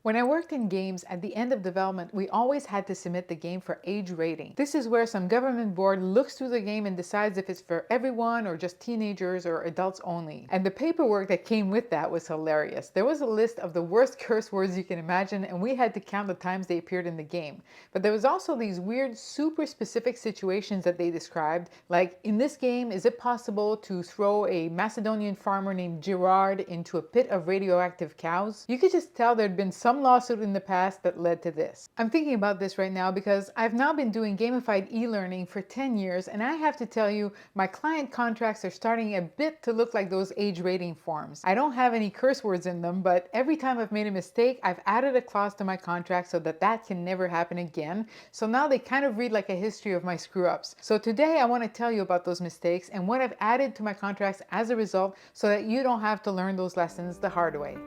When I worked in games, at the end of development, we always had to submit the game for age rating. This is where some government board looks through the game and decides if it's for everyone or just teenagers or adults only. And the paperwork that came with that was hilarious. There was a list of the worst curse words you can imagine, and we had to count the times they appeared in the game. But there was also these weird, super specific situations that they described, like, in this game, is it possible to throw a Macedonian farmer named Gerard into a pit of radioactive cows? You could just tell there'd been some lawsuit in the past that led to this. I'm thinking about this right now because I've now been doing gamified e-learning for 10 years, and I have to tell you, my client contracts are starting a bit to look like those age rating forms. I don't have any curse words in them, but every time I've made a mistake, I've added a clause to my contract so that that can never happen again. So now they kind of read like a history of my screw-ups. So today I want to tell you about those mistakes and what I've added to my contracts as a result so that you don't have to learn those lessons the hard way.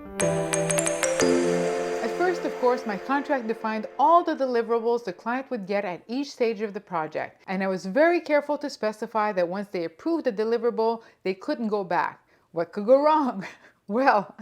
At first, of course, my contract defined all the deliverables the client would get at each stage of the project, and I was very careful to specify that once they approved the deliverable, they couldn't go back. What could go wrong? Well,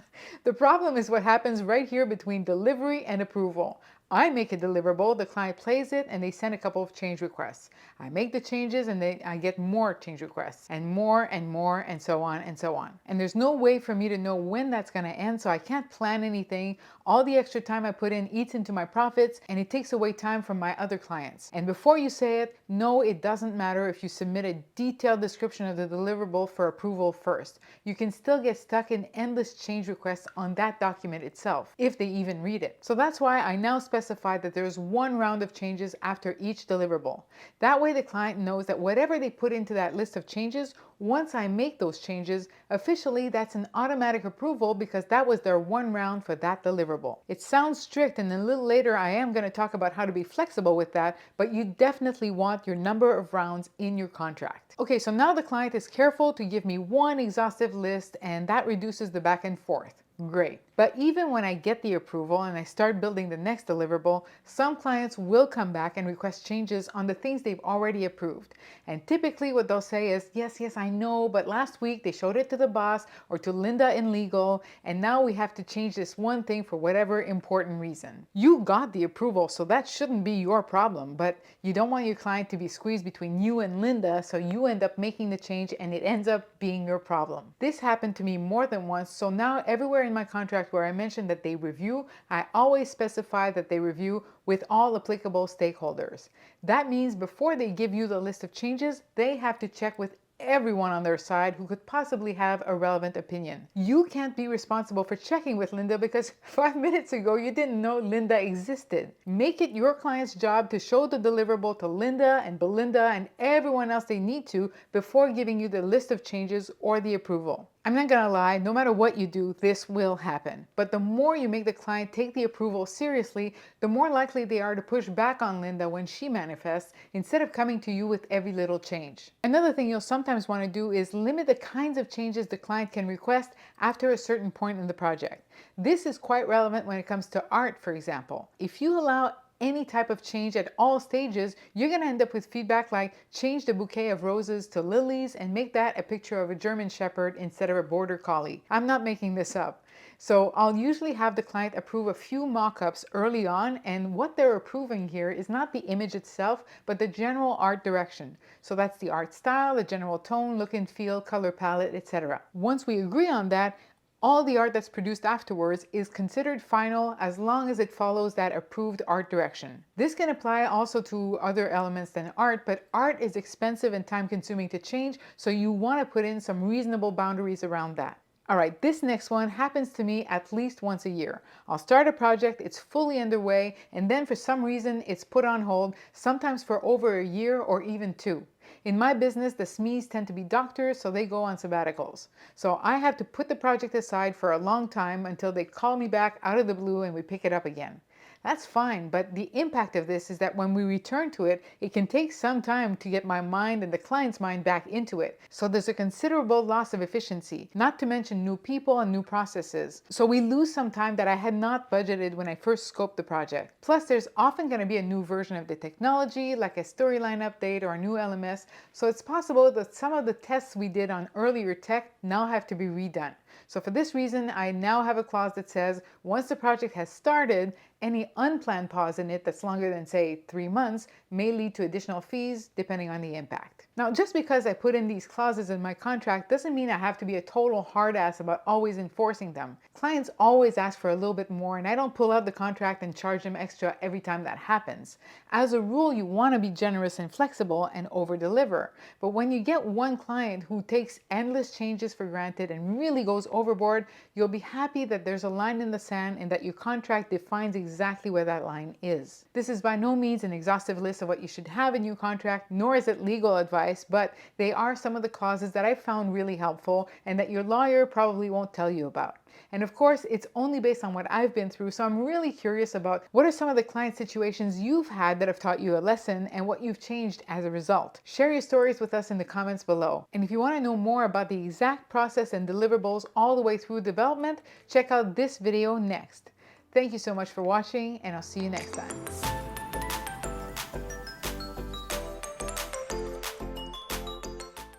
the problem is what happens right here between delivery and approval. I make a deliverable, the client plays it, and they send a couple of change requests. I make the changes and I get more change requests, and more, and so on and so on. And there's no way for me to know when that's going to end, so I can't plan anything. All the extra time I put in eats into my profits, and it takes away time from my other clients. And before you say it, no, it doesn't matter if you submit a detailed description of the deliverable for approval first. You can still get stuck in endless change requests on that document itself, if they even read it. So that's why I now specify that there's one round of changes after each deliverable. That way the client knows that whatever they put into that list of changes, once I make those changes, officially that's an automatic approval because that was their one round for that deliverable. It sounds strict, and a little later I am going to talk about how to be flexible with that, but you definitely want your number of rounds in your contract. Okay, so now the client is careful to give me one exhaustive list, and that reduces the back and forth. Great. But even when I get the approval and I start building the next deliverable, some clients will come back and request changes on the things they've already approved. And typically what they'll say is, yes, I know, but last week they showed it to the boss or to Linda in legal, and now we have to change this one thing for whatever important reason. You got the approval, so that shouldn't be your problem, but you don't want your client to be squeezed between you and Linda, so you end up making the change and it ends up being your problem. This happened to me more than once, so now everywhere in my contract where I mentioned that they review, I always specify that they review with all applicable stakeholders. That means before they give you the list of changes, they have to check with everyone on their side who could possibly have a relevant opinion. You can't be responsible for checking with Linda because 5 minutes ago you didn't know Linda existed. Make it your client's job to show the deliverable to Linda and Belinda and everyone else they need to before giving you the list of changes or the approval. I'm not gonna lie, no matter what you do, this will happen. But the more you make the client take the approval seriously, the more likely they are to push back on Linda when she manifests instead of coming to you with every little change. Another thing you'll sometimes want to do is limit the kinds of changes the client can request after a certain point in the project. This is quite relevant when it comes to art, for example. If you allow any type of change at all stages, you're going to end up with feedback like change the bouquet of roses to lilies and make that a picture of a German Shepherd instead of a Border Collie. I'm not making this up. So I'll usually have the client approve a few mock-ups early on, and what they're approving here is not the image itself, but the general art direction. So that's the art style, the general tone, look and feel, color palette, etc. Once we agree on that, all the art that's produced afterwards is considered final as long as it follows that approved art direction. This can apply also to other elements than art, but art is expensive and time-consuming to change, so you want to put in some reasonable boundaries around that. All right, this next one happens to me at least once a year. I'll start a project, it's fully underway, and then for some reason it's put on hold, sometimes for over a year or even 2. In my business, the SMEs tend to be doctors, so they go on sabbaticals. So I have to put the project aside for a long time until they call me back out of the blue and we pick it up again. That's fine, but the impact of this is that when we return to it, it can take some time to get my mind and the client's mind back into it. So there's a considerable loss of efficiency, not to mention new people and new processes. So we lose some time that I had not budgeted when I first scoped the project. Plus, there's often going to be a new version of the technology, like a storyline update or a new LMS, so it's possible that some of the tests we did on earlier tech now have to be redone. So for this reason, I now have a clause that says once the project has started, any unplanned pause in it that's longer than, say, 3 months may lead to additional fees depending on the impact. Now, just because I put in these clauses in my contract doesn't mean I have to be a total hard ass about always enforcing them. Clients always ask for a little bit more, and I don't pull out the contract and charge them extra every time that happens. As a rule, you want to be generous and flexible and over-deliver. But when you get one client who takes endless changes for granted and really goes overboard, you'll be happy that there's a line in the sand and that your contract defines exactly where that line is. This is by no means an exhaustive list of what you should have in your contract, nor is it legal advice, but they are some of the clauses that I found really helpful and that your lawyer probably won't tell you about. And of course, it's only based on what I've been through, so I'm really curious about what are some of the client situations you've had that have taught you a lesson and what you've changed as a result. Share your stories with us in the comments below. And if you want to know more about the exact process and deliverables all the way through development, check out this video next. Thank you so much for watching, and I'll see you next time.